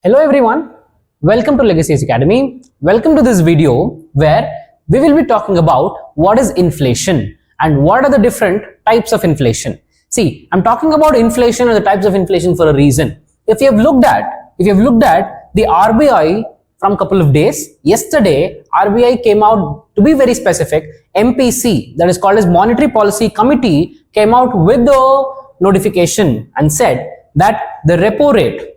Hello everyone, welcome to Legacy IAS Academy. Welcome to this video where we will be talking about what is inflation and what are the different types of inflation. See, I'm talking about inflation and the types of inflation for a reason. If you have looked at the RBI from a couple of days, yesterday RBI came out, to be very specific, MPC, that is called as Monetary Policy Committee, came out with the notification and said that the repo rate,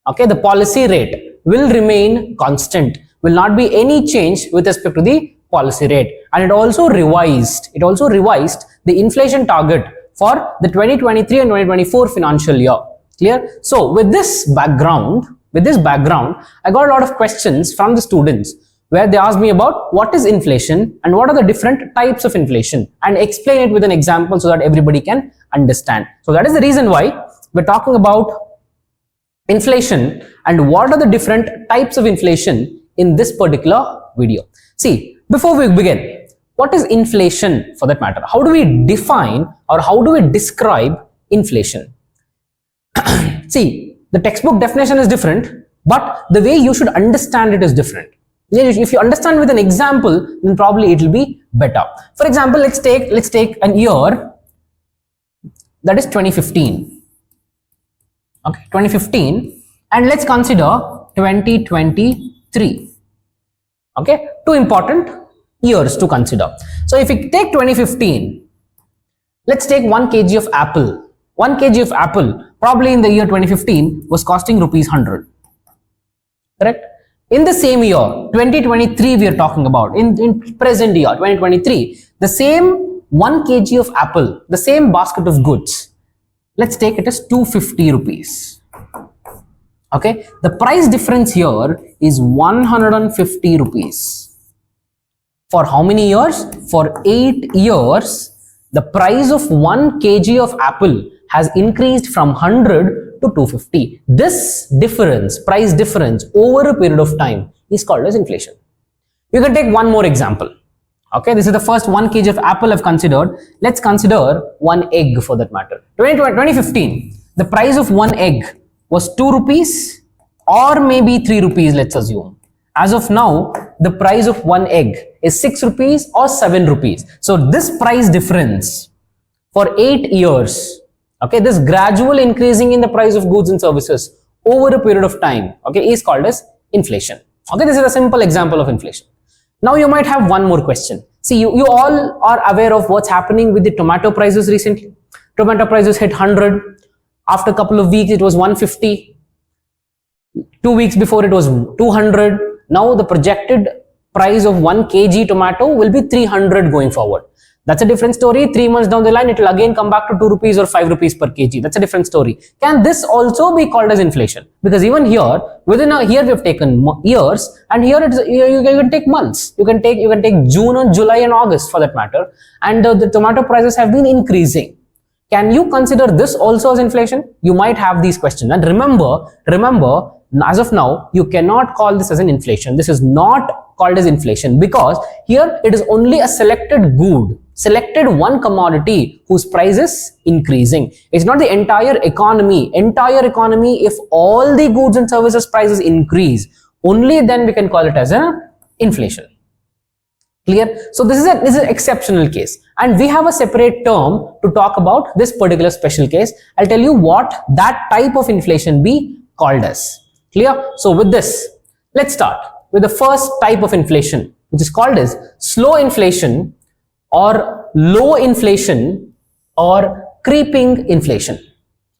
the policy rate will remain constant, will not be any change with respect to the policy rate, and it also revised the inflation target for the 2023 and 2024 financial year. Clear? So with this background, I got a lot of questions from the students where they asked me about what is inflation and what are the different types of inflation, and explain it with an example so that everybody can understand. So that is the reason why we're talking about inflation and what are the different types of inflation in this particular video. See, before we begin, what is inflation for that matter? How do we define or how do we describe inflation? See, the textbook definition is different, but the way you should understand it is different. If you understand with an example, then probably it will be better. For example, let's take an year, that is 2015. Okay, 2015, and let's consider 2023. Okay, two important years to consider. So if we take 2015, let's take 1 kg of apple. 1 kg of apple probably in the year 2015 was costing rupees 100. Correct? In the same year, 2023 we are talking about, in present year, 2023, the same 1 kg of apple, the same basket of goods, let's take it as 250 rupees. Okay, the price difference here is 150 rupees. For how many years? For 8 years, the price of 1 kg of apple has increased from 100 to 250. This difference, price difference over a period of time is called as inflation. You can take one more example. Okay, this is the first 1 kg of apple I've considered. Let's consider 1 egg for that matter. 2015, the price of 1 egg was 2 rupees or maybe 3 rupees, let's assume. As of now, the price of 1 egg is 6 rupees or 7 rupees. So this price difference for 8 years, okay, this gradual increasing in the price of goods and services over a period of time, okay, is called as inflation. Okay, this is a simple example of inflation. Now you might have one more question. See, you all are aware of what's happening with the tomato prices recently. Tomato prices hit 100. After a couple of weeks, it was 150. 2 weeks before, it was 200. Now the projected price of 1 kg tomato will be 300 going forward. That's a different story. 3 months down the line, it will again come back to 2 rupees or 5 rupees per kg. That's a different story. Can this also be called as inflation? Because even here, within a year, we have taken years, and here you can take months. You can take June and July and August for that matter, and the tomato prices have been increasing. Can you consider this also as inflation? You might have these questions. And remember, as of now, you cannot call this as an inflation. This is not called as inflation because here it is only a selected good, selected one commodity whose price is increasing. It's not the entire economy. Entire economy, if all the goods and services prices increase, only then we can call it as an inflation. Clear? So this is an exceptional case, and we have a separate term to talk about this particular special case. I'll tell you what that type of inflation be called as. Clear? So with this, let's start with the first type of inflation, which is called as slow inflation or low inflation or creeping inflation.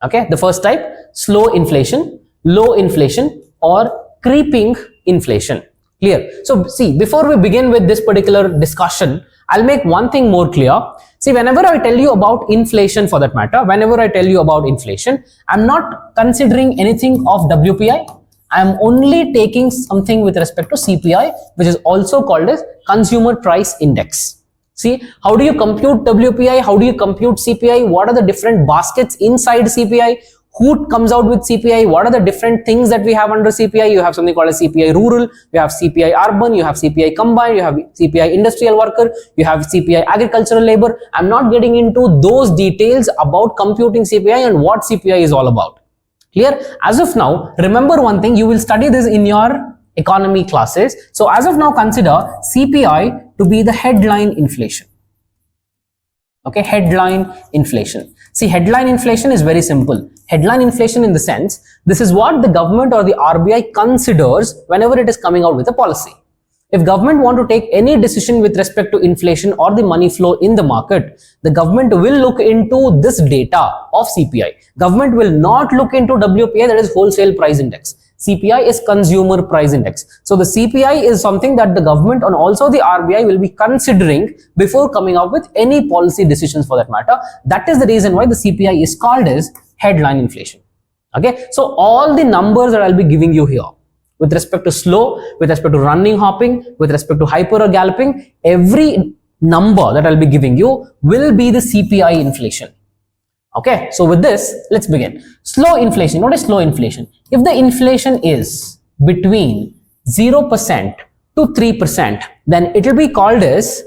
Okay, the first type, slow inflation, low inflation or creeping inflation. Clear? So see, before we begin with this particular discussion, I'll make one thing more clear. See, whenever I tell you about inflation for that matter, I'm not considering anything of WPI. I'm only taking something with respect to CPI, which is also called as Consumer Price Index. See, how do you compute WPI? How do you compute CPI? What are the different baskets inside CPI? Who comes out with CPI? What are the different things that we have under CPI? You have something called a CPI rural, you have CPI urban, you have CPI combined, you have CPI industrial worker, you have CPI agricultural labor. I'm not getting into those details about computing CPI and what CPI is all about. Clear? As of now, remember one thing, you will study this in your economy classes. So as of now, consider CPI to be the headline inflation. Okay, headline inflation. See, headline inflation is very simple. Headline inflation in the sense, this is what the government or the RBI considers whenever it is coming out with a policy. If government want to take any decision with respect to inflation or the money flow in the market, the government will look into this data of CPI. Government will not look into WPI, that is wholesale price index. CPI is consumer price index. So the CPI is something that the government and also the RBI will be considering before coming up with any policy decisions for that matter. That is the reason why the CPI is called as headline inflation. Okay, so all the numbers that I'll be giving you here, with respect to slow, with respect to running, hopping, with respect to hyper or galloping, every number that I'll be giving you will be the CPI inflation. Okay, so with this, let's begin. Slow inflation. What is slow inflation? If the inflation is between 0% to 3%, then it will be called as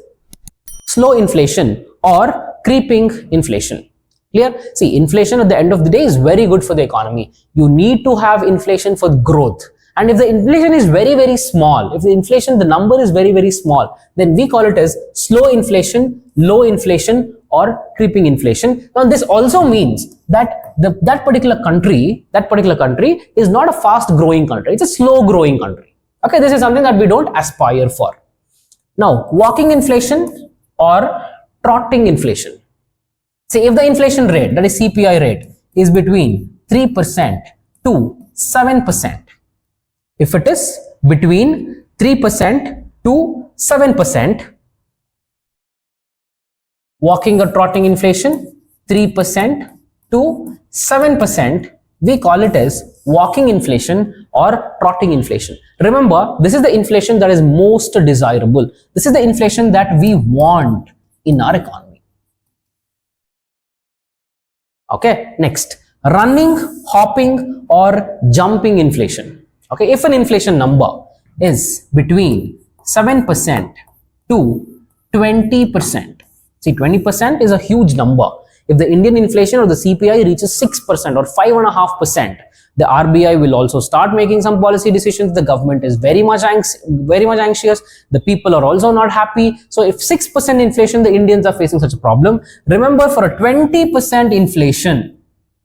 slow inflation or creeping inflation. Clear? See, inflation at the end of the day is very good for the economy. You need to have inflation for growth. And if the inflation is very, very small, if the inflation, the number is very, very small, then we call it as slow inflation, low inflation, or creeping inflation. Now, this also means that that particular country is not a fast growing country. It's a slow growing country. Okay, this is something that we don't aspire for. Now, walking inflation or trotting inflation. See, if the inflation rate, that is CPI rate, is between 3% to 7%, if it is between 3% to 7%, walking or trotting inflation, 3% to 7%, we call it as walking inflation or trotting inflation. Remember, this is the inflation that is most desirable. This is the inflation that we want in our economy. Okay, next, running, hopping, or jumping inflation. Okay, if an inflation number is between 7% to 20%, see, 20% is a huge number. If the Indian inflation or the CPI reaches 6% or 5.5%, the RBI will also start making some policy decisions. The government is very much anxious. The people are also not happy. So if 6% inflation, the Indians are facing such a problem. Remember, for a 20% inflation,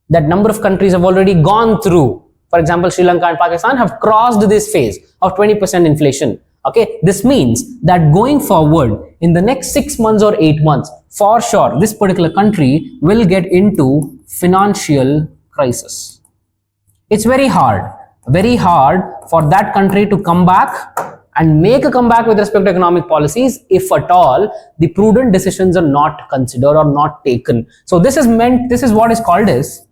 that number of countries have already gone through. For example, Sri Lanka and Pakistan have crossed this phase of 20% inflation. Okay, this means that going forward in the next 6 months or 8 months, for sure, this particular country will get into financial crisis. It's very hard for that country to come back and make a comeback with respect to economic policies if at all the prudent decisions are not considered or not taken. So this is what is called as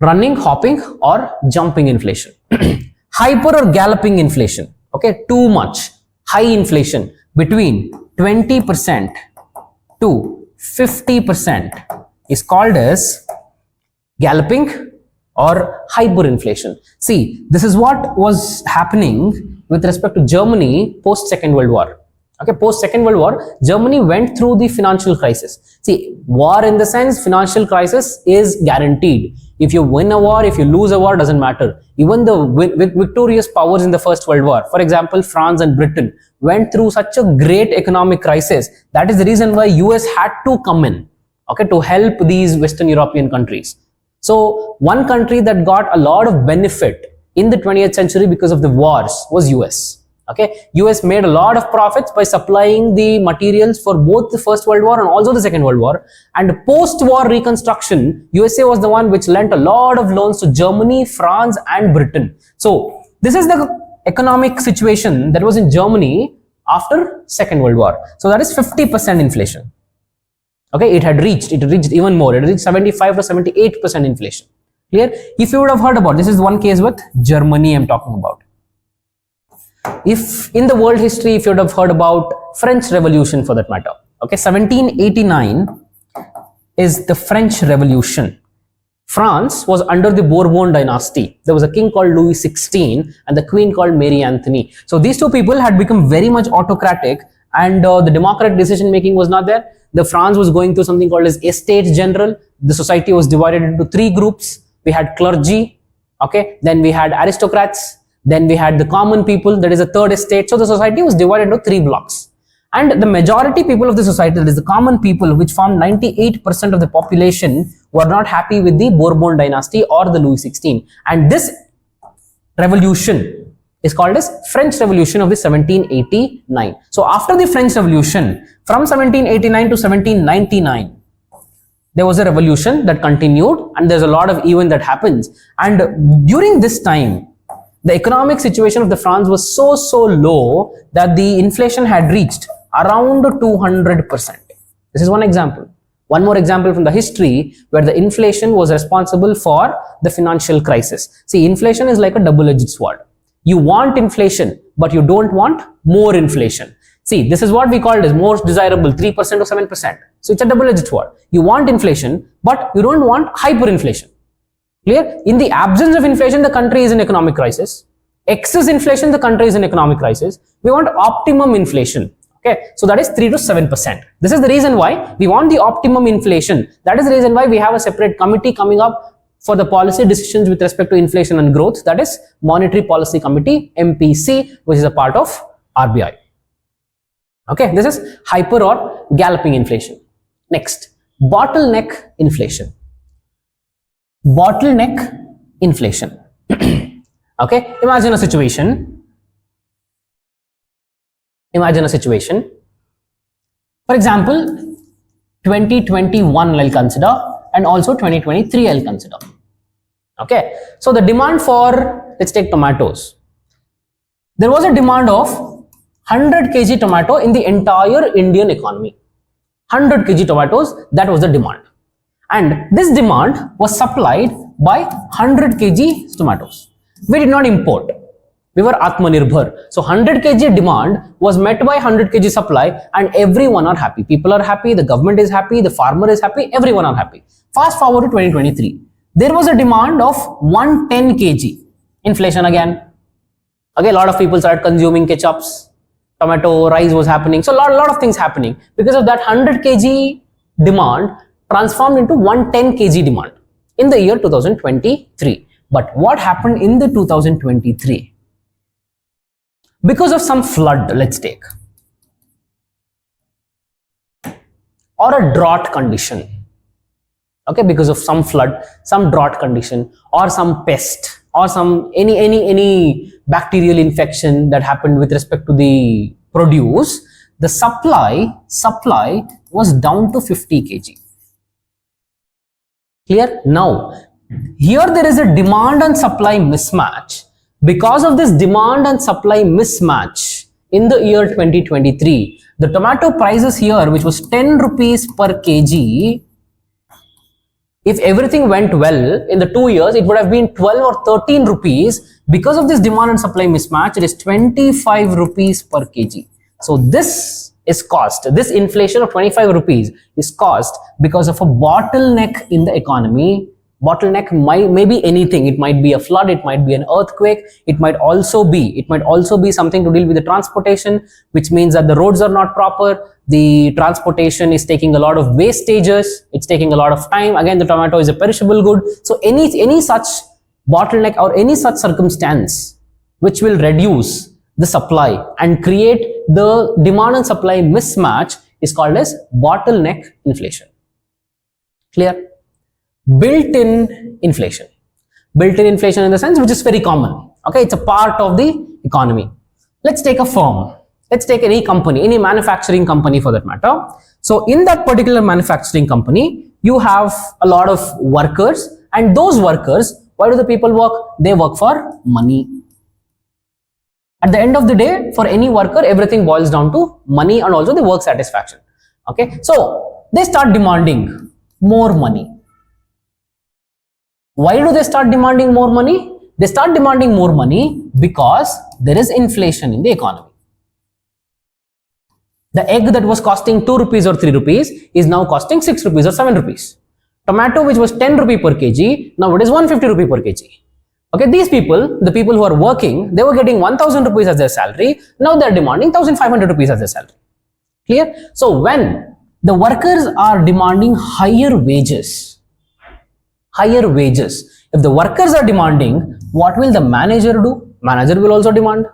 running, hopping, or jumping inflation. Hyper or galloping inflation. Okay, too much high inflation between 20% to 50% is called as galloping or hyperinflation. See, this is what was happening with respect to Germany post Second World War. Okay, post Second World War, Germany went through the financial crisis. See, war in the sense, financial crisis is guaranteed. If you win a war, if you lose a war, doesn't matter. Even the victorious powers in the First World War, for example, France and Britain, went through such a great economic crisis. That is the reason why US had to come in, okay, to help these Western European countries. So one country that got a lot of benefit in the 20th century because of the wars was US. Okay, US made a lot of profits by supplying the materials for both the First World War and also the Second World War. And post-war reconstruction, USA was the one which lent a lot of loans to Germany, France, and Britain. So this is the economic situation that was in Germany after Second World War. So that is 50% inflation. Okay, it had reached even more. It reached 75 to 78% inflation. Clear? If you would have heard about, this is one case with Germany I'm talking about. If in the world history, if you would have heard about French Revolution for that matter, okay, 1789 is the French Revolution. France was under the Bourbon dynasty. There was a king called Louis XVI and the queen called Mary Anthony. So these two people had become very much autocratic, and the democratic decision making was not there. The France was going through something called as Estates General. The society was divided into 3 groups. we had clergy, okay, then we had aristocrats, then we had the common people, that is the third estate. So the society was divided into 3 blocks. And the majority people of the society, that is the common people, which formed 98% of the population, were not happy with the Bourbon dynasty or the Louis XVI. And this revolution is called as French Revolution of the 1789. So after the French Revolution, from 1789 to 1799, there was a revolution that continued, and there's a lot of event that happens. And during this time, the economic situation of the France was so low that the inflation had reached around 200%. This is one example. One more example from the history where the inflation was responsible for the financial crisis. See, inflation is like a double-edged sword. You want inflation, but you don't want more inflation. See, this is what we call as most desirable, 3% or 7%. So it's a double-edged sword. You want inflation, but you don't want hyperinflation. Clear? In the absence of inflation, the country is in economic crisis. Excess inflation, the country is in economic crisis. We want optimum inflation. Okay, so that is 3 to 7%. This is the reason why we want the optimum inflation. That is the reason why we have a separate committee coming up for the policy decisions with respect to inflation and growth. That is Monetary Policy Committee, MPC, which is a part of RBI. Okay, this is hyper or galloping inflation. Next, bottleneck inflation. Bottleneck inflation. Okay, imagine a situation. For example, 2021 I'll consider, and also 2023 I'll consider. Okay, so the demand for, let's take tomatoes. There was a demand of 100 kg tomato in the entire Indian economy. 100 kg tomatoes, that was the demand. And this demand was supplied by 100 kg tomatoes. We did not import. We were Atmanirbhar. So 100 kg demand was met by 100 kg supply, and everyone are happy. People are happy, the government is happy, the farmer is happy, everyone are happy. Fast forward to 2023. There was a demand of 110 kg. Inflation again. Okay, a lot of people started consuming ketchups, tomato, rice was happening. So a lot of things happening. Because of that, 100 kg demand transformed into 110 kg demand in the year 2023. But what happened in the 2023? Because of some flood, let's take, or a drought condition. Okay, because of some flood, some drought condition, or some pest, or some any bacterial infection that happened with respect to the produce, the supply was down to 50 kg. Clear? Now, here there is a demand and supply mismatch. Because of this demand and supply mismatch, in the year 2023, the tomato prices here, which was 10 rupees per kg, if everything went well in the 2 years, it would have been 12 or 13 rupees. Because of this demand and supply mismatch, it is 25 rupees per kg. So this is caused, this inflation of 25 rupees is caused because of a bottleneck in the economy. Bottleneck may be anything. It might be a flood, it might be an earthquake, it might also be something to deal with the transportation, which means that the roads are not proper, the transportation is taking a lot of wastages, it's taking a lot of time. Again, the tomato is a perishable good. So any such bottleneck or any such circumstance which will reduce the supply and create the demand and supply mismatch is called as bottleneck inflation. Clear? Built-in inflation. Built-in inflation in the sense which is very common. Okay, it's a part of the economy. Let's take a firm. Let's take any company, any manufacturing company for that matter. So in that particular manufacturing company, you have a lot of workers, and those workers, why do the people work? They work for money. At the end of the day, for any worker, everything boils down to money and also the work satisfaction. Okay, so they start demanding more money. Why do they start demanding more money? They start demanding more money because there is inflation in the economy. The egg that was costing 2 rupees or 3 rupees is now costing 6 rupees or 7 rupees. Tomato, which was 10 rupee per kg, now it is 150 rupee per kg. Okay, these people, the people who are working, they were getting 1000 rupees as their salary. Now they are demanding 1500 rupees as their salary. Clear? So when the workers are demanding higher wages, If the workers are demanding, what will the manager do? Manager will also demand.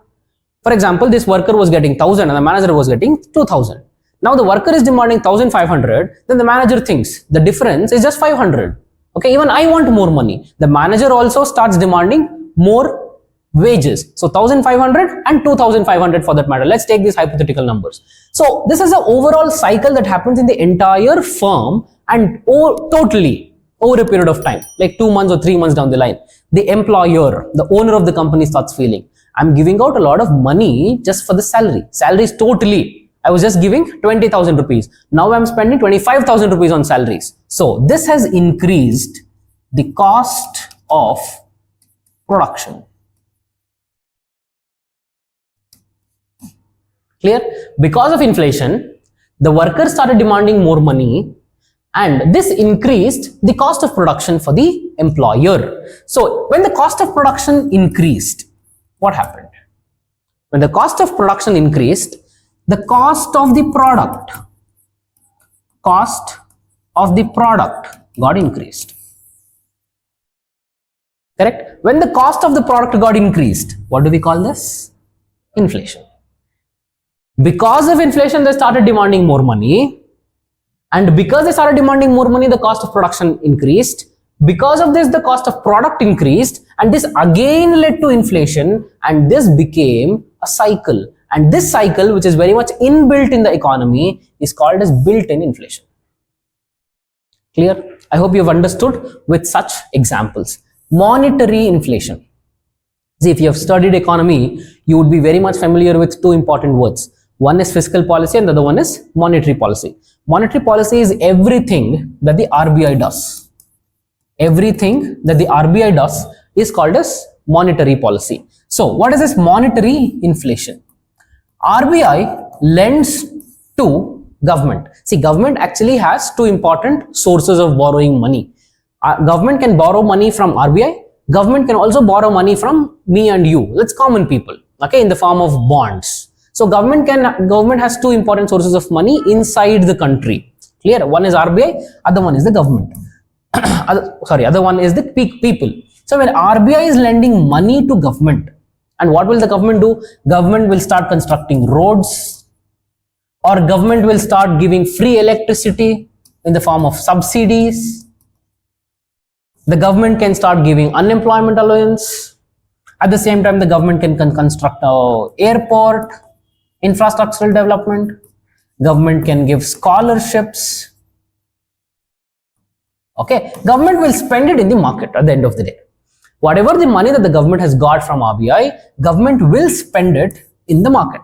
For example, this worker was getting 1000 and the manager was getting 2000. Now the worker is demanding 1500, then the manager thinks the difference is just 500. Okay, even I want more money. The manager also starts demanding more wages. So 1500 and 2500 for that matter. Let's take these hypothetical numbers. So this is the overall cycle that happens in the entire firm and totally over a period of time, like 2 months or 3 months down the line. The employer, the owner of the company starts feeling, I'm giving out a lot of money just for the salary. Salary is totally, I was just giving 20,000 rupees. Now I'm spending 25,000 rupees on salaries. So this has increased the cost of production. Clear? Because of inflation, the workers started demanding more money and this increased the cost of production for the employer. So when the cost of production increased, what happened? When the cost of production increased, the cost of the product got increased. Correct? When the cost of the product got increased, what do we call this? Inflation. Because of inflation, they started demanding more money. And because they started demanding more money, the cost of production increased. Because of this, the cost of product increased. And this again led to inflation. And this became a cycle. And this cycle, which is very much inbuilt in the economy, is called as built-in inflation. Clear? I hope you've understood with such examples. Monetary inflation. See, if you have studied economy, you would be very much familiar with two important words. One is fiscal policy and the other one is monetary policy. Monetary policy is everything that the RBI does. Everything that the RBI does is called as monetary policy. So, what is this monetary inflation? RBI lends to government. See, government actually has two important sources of borrowing money. Government can borrow money from RBI. Government can also borrow money from me and you. That's common people, okay, in the form of bonds. So government has two important sources of money inside the country. Clear? One is RBI, other one is the government. Other one is the people. So when RBI is lending money to government, and what will the government do? Government will start constructing roads, or government will start giving free electricity in the form of subsidies. The government can start giving unemployment allowance. At the same time, the government can construct an airport, infrastructural development. Government can give scholarships. Okay, government will spend it in the market at the end of the day. Whatever the money that the government has got from RBI, government will spend it in the market.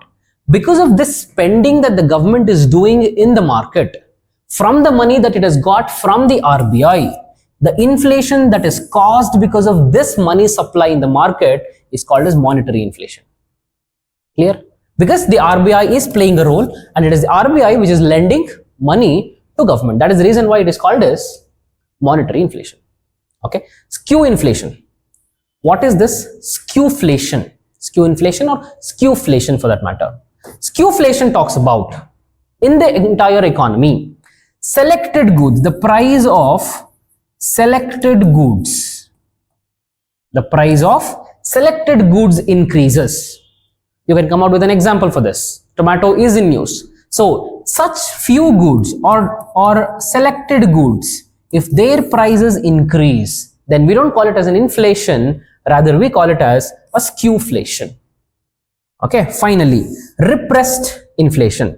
Because of this spending that the government is doing in the market, from the money that it has got from the RBI, the inflation that is caused because of this money supply in the market is called as monetary inflation. Clear? Because the RBI is playing a role and it is the RBI which is lending money to government. That is the reason why it is called as monetary inflation. Okay. Skew inflation. What is this? Skewflation. Skew inflation or skewflation for that matter. Skewflation talks about, in the entire economy, selected goods, the price of selected goods. The price of selected goods increases. You can come out with an example for this. Tomato is in news. So such few goods or selected goods, if their prices increase, then we don't call it as an inflation, rather we call it as a skewflation. Okay, finally, repressed inflation.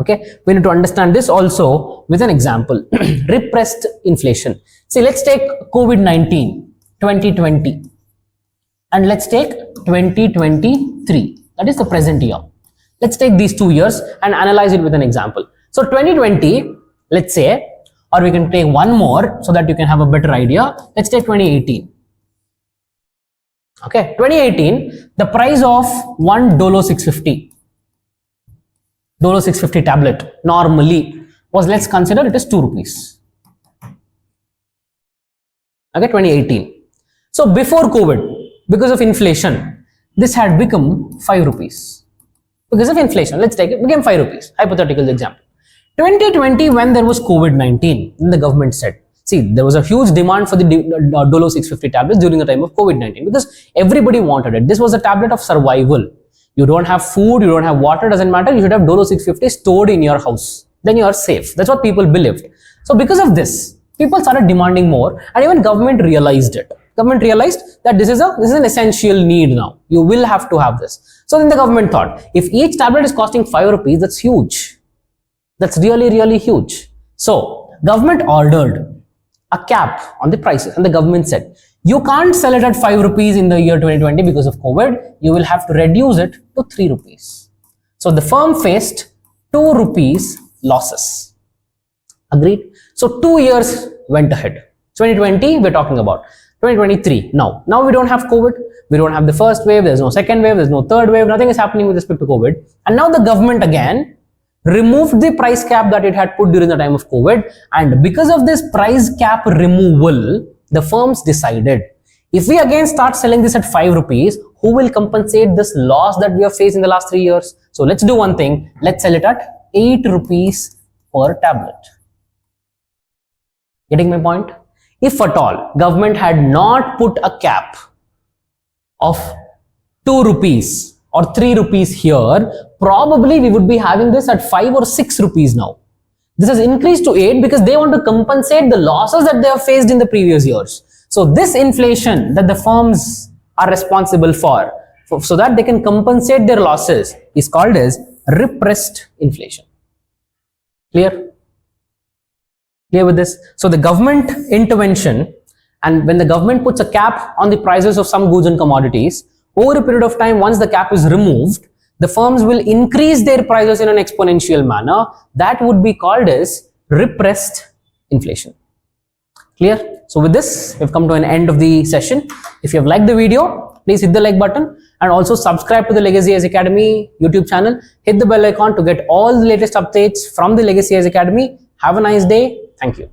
Okay, we need to understand this also with an example. Repressed inflation. See, let's take COVID-19, 2020, and let's take 2023. That is the present year. Let's take these 2 years and analyze it with an example. So 2020, let's say, or we can take one more so that you can have a better idea. Let's take 2018. Okay, 2018, the price of one Dolo 650 tablet normally was, let's consider it is 2 rupees. Okay, 2018. So before COVID, because of inflation, this had become 5 rupees. Because of inflation, let's take it, became 5 rupees. Hypothetical example. 2020, when there was COVID-19, the government said, See, there was a huge demand for the Dolo 650 tablets during the time of COVID-19 because everybody wanted it. This was a tablet of survival. You don't have food, you don't have water, doesn't matter. You should have Dolo 650 stored in your house. Then you are safe. That's what people believed. So because of this, people started demanding more, and even government realized it. Government realized that this is an essential need now. You will have to have this. So then the government thought, if each tablet is costing 5 rupees, that's huge. That's really, really huge. So government ordered a cap on the prices, and the government said, you can't sell it at 5 rupees in the year 2020 because of COVID. You will have to reduce it to 3 rupees. So the firm faced 2 rupees losses. Agreed? So 2 years went ahead. 2020 we're talking about. 2023 now we don't have COVID, we don't have the first wave, there's no second wave, there's no third wave, nothing is happening with respect to COVID, and now the government again removed the price cap that it had put during the time of COVID. And because of this price cap removal, the firms decided, if we again start selling this at 5 rupees, who will compensate this loss that we have faced in the last 3 years? So let's do one thing, let's sell it at 8 rupees per tablet. Getting my point? If at all government had not put a cap of 2 rupees or 3 rupees here, probably we would be having this at 5 or 6 rupees now. This has increased to 8 because they want to compensate the losses that they have faced in the previous years. So this inflation that the firms are responsible for, so that they can compensate their losses, is called as repressed inflation. Clear? Clear with this? So the government intervention, and when the government puts a cap on the prices of some goods and commodities, over a period of time, once the cap is removed, the firms will increase their prices in an exponential manner. That would be called as repressed inflation. Clear? So with this, we've come to an end of the session. If you have liked the video, please hit the like button and also subscribe to the Legacy IAS Academy YouTube channel. Hit the bell icon to get all the latest updates from the Legacy IAS Academy. Have a nice day. Thank you.